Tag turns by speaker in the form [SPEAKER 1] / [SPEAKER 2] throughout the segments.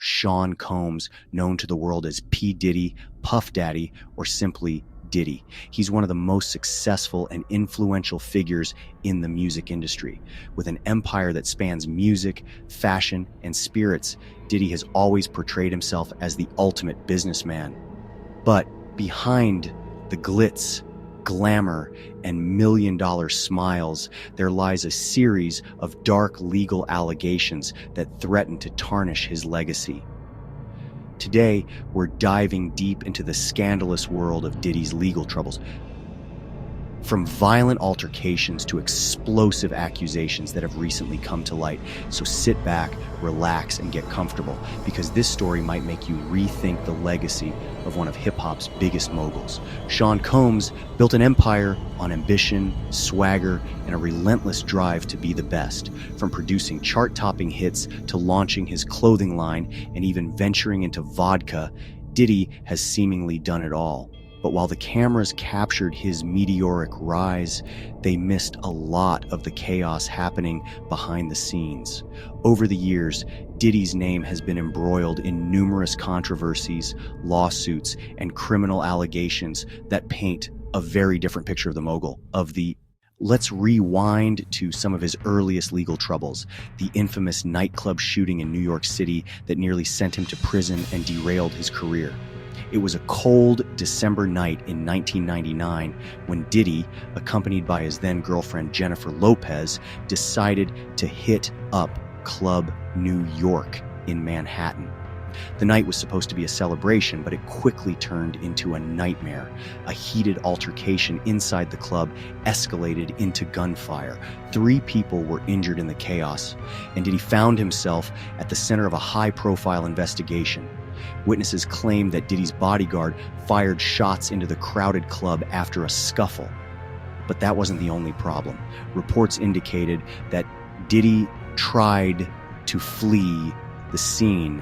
[SPEAKER 1] Sean Combs, known to the world as P Diddy, Puff Daddy, or simply Diddy. He's one of the most successful and influential figures in the music industry. With an empire that spans music, fashion, and spirits, Diddy has always portrayed himself as the ultimate businessman. But behind the glitz, glamour, and million-dollar smiles, there lies a series of dark legal allegations that threaten to tarnish his legacy. Today, we're diving deep into the scandalous world of Diddy's legal troubles. From violent altercations to explosive accusations that have recently come to light. So sit back, relax, and get comfortable, because this story might make you rethink the legacy of one of hip-hop's biggest moguls. Sean Combs built an empire on ambition, swagger, and a relentless drive to be the best. From producing chart-topping hits to launching his clothing line and even venturing into vodka, Diddy has seemingly done it all. But while the cameras captured his meteoric rise, they missed a lot of the chaos happening behind the scenes. Over the years, Diddy's name has been embroiled in numerous controversies, lawsuits, and criminal allegations that paint a very different picture of the mogul, Let's rewind to some of his earliest legal troubles, the infamous nightclub shooting in New York City that nearly sent him to prison and derailed his career. It was a cold December night in 1999 when Diddy, accompanied by his then-girlfriend Jennifer Lopez, decided to hit up Club New York in Manhattan. The night was supposed to be a celebration, but it quickly turned into a nightmare. A heated altercation inside the club escalated into gunfire. 3 people were injured in the chaos, and Diddy found himself at the center of a high-profile investigation. Witnesses claimed that Diddy's bodyguard fired shots into the crowded club after a scuffle. But that wasn't the only problem. Reports indicated that Diddy tried to flee the scene,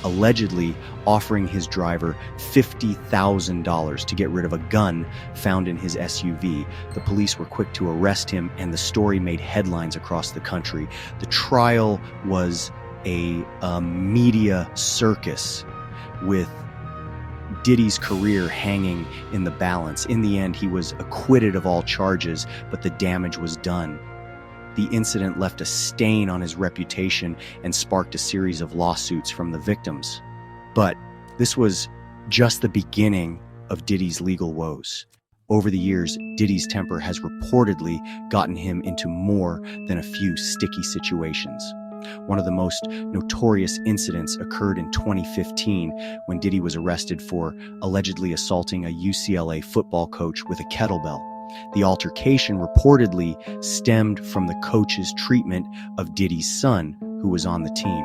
[SPEAKER 1] allegedly offering his driver $50,000 to get rid of a gun found in his SUV. The police were quick to arrest him, and the story made headlines across the country. The trial was a media circus with Diddy's career hanging in the balance. In the end, he was acquitted of all charges, but the damage was done. The incident left a stain on his reputation and sparked a series of lawsuits from the victims. But this was just the beginning of Diddy's legal woes. Over the years, Diddy's temper has reportedly gotten him into more than a few sticky situations. One of the most notorious incidents occurred in 2015 when Diddy was arrested for allegedly assaulting a UCLA football coach with a kettlebell. The altercation reportedly stemmed from the coach's treatment of Diddy's son, who was on the team.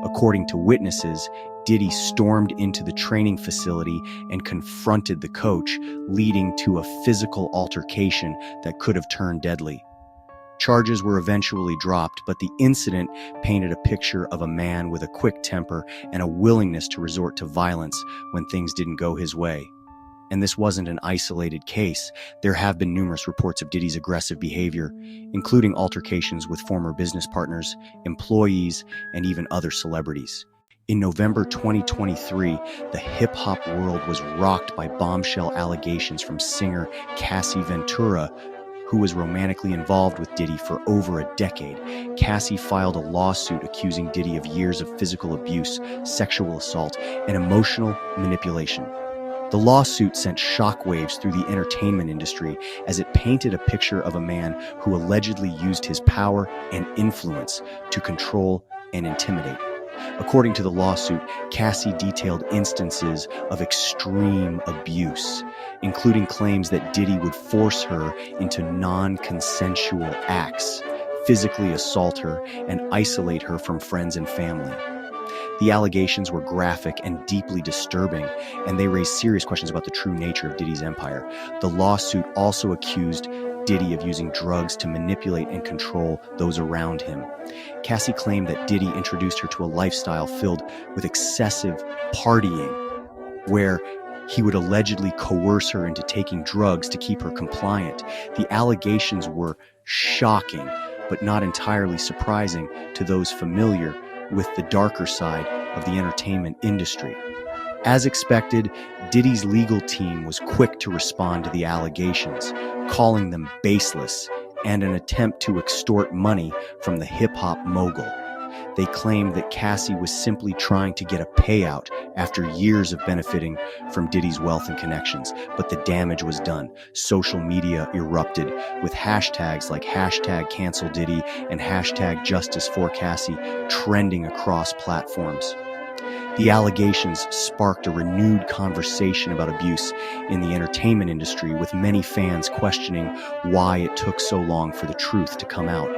[SPEAKER 1] According to witnesses, Diddy stormed into the training facility and confronted the coach, leading to a physical altercation that could have turned deadly. Charges were eventually dropped, but the incident painted a picture of a man with a quick temper and a willingness to resort to violence when things didn't go his way. And this wasn't an isolated case. There have been numerous reports of Diddy's aggressive behavior, including altercations with former business partners, employees, and even other celebrities. In November 2023, the hip-hop world was rocked by bombshell allegations from singer Cassie Ventura, who was romantically involved with Diddy for over a decade. Cassie filed a lawsuit accusing Diddy of years of physical abuse, sexual assault, and emotional manipulation. The lawsuit sent shockwaves through the entertainment industry as it painted a picture of a man who allegedly used his power and influence to control and intimidate. According to the lawsuit, Cassie detailed instances of extreme abuse, including claims that Diddy would force her into non-consensual acts, physically assault her, and isolate her from friends and family. The allegations were graphic and deeply disturbing, and they raised serious questions about the true nature of Diddy's empire. The lawsuit also accused Diddy of using drugs to manipulate and control those around him. Cassie claimed that Diddy introduced her to a lifestyle filled with excessive partying, where he would allegedly coerce her into taking drugs to keep her compliant. The allegations were shocking, but not entirely surprising to those familiar with the darker side of the entertainment industry. As expected, Diddy's legal team was quick to respond to the allegations, calling them baseless and an attempt to extort money from the hip-hop mogul. They claimed that Cassie was simply trying to get a payout after years of benefiting from Diddy's wealth and connections, but the damage was done. Social media erupted with hashtags like #CancelDiddy and #JusticeForCassie trending across platforms. The allegations sparked a renewed conversation about abuse in the entertainment industry, with many fans questioning why it took so long for the truth to come out.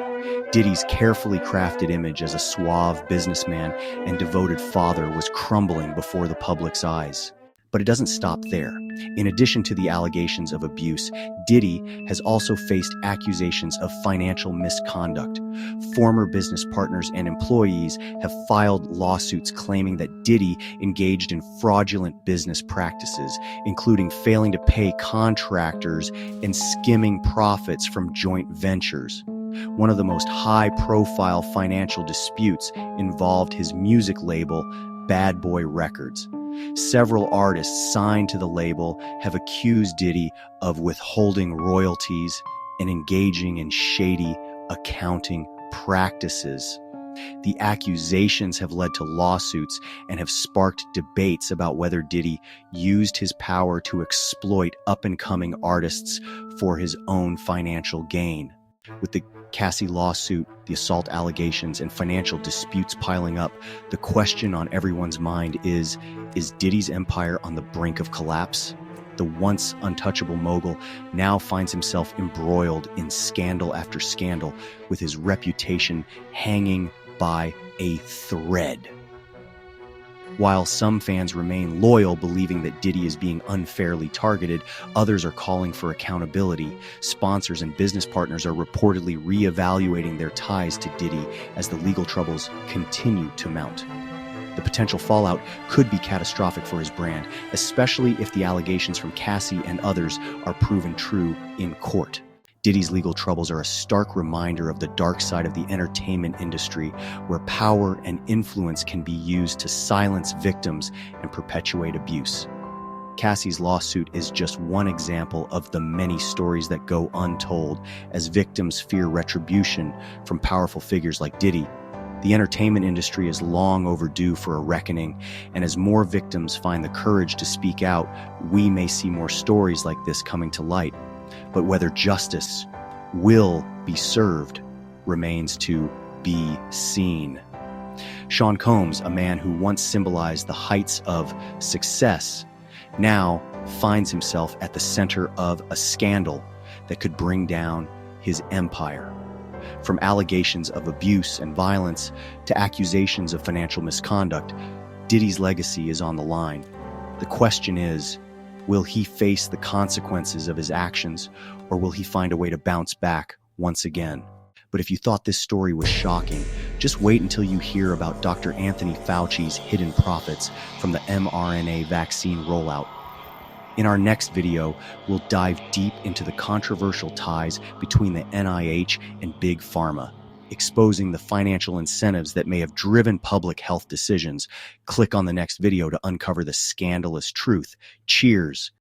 [SPEAKER 1] Diddy's carefully crafted image as a suave businessman and devoted father was crumbling before the public's eyes. But it doesn't stop there. In addition to the allegations of abuse, Diddy has also faced accusations of financial misconduct. Former business partners and employees have filed lawsuits claiming that Diddy engaged in fraudulent business practices, including failing to pay contractors and skimming profits from joint ventures. One of the most high-profile financial disputes involved his music label, Bad Boy Records. Several artists signed to the label have accused Diddy of withholding royalties and engaging in shady accounting practices. The accusations have led to lawsuits and have sparked debates about whether Diddy used his power to exploit up-and-coming artists for his own financial gain. With the Cassie lawsuit, the assault allegations, and financial disputes piling up, the question on everyone's mind is Diddy's empire on the brink of collapse? The once untouchable mogul now finds himself embroiled in scandal after scandal, with his reputation hanging by a thread. While some fans remain loyal, believing that Diddy is being unfairly targeted, others are calling for accountability. Sponsors and business partners are reportedly reevaluating their ties to Diddy as the legal troubles continue to mount. The potential fallout could be catastrophic for his brand, especially if the allegations from Cassie and others are proven true in court. Diddy's legal troubles are a stark reminder of the dark side of the entertainment industry, where power and influence can be used to silence victims and perpetuate abuse. Cassie's lawsuit is just one example of the many stories that go untold as victims fear retribution from powerful figures like Diddy. The entertainment industry is long overdue for a reckoning, and as more victims find the courage to speak out, we may see more stories like this coming to light. But whether justice will be served remains to be seen. Sean Combs, a man who once symbolized the heights of success, now finds himself at the center of a scandal that could bring down his empire. From allegations of abuse and violence to accusations of financial misconduct, Diddy's legacy is on the line. The question is, will he face the consequences of his actions, or will he find a way to bounce back once again? But if you thought this story was shocking, just wait until you hear about Dr. Anthony Fauci's hidden profits from the mRNA vaccine rollout. In our next video, we'll dive deep into the controversial ties between the NIH and Big Pharma, exposing the financial incentives that may have driven public health decisions. Click on the next video to uncover the scandalous truth. Cheers.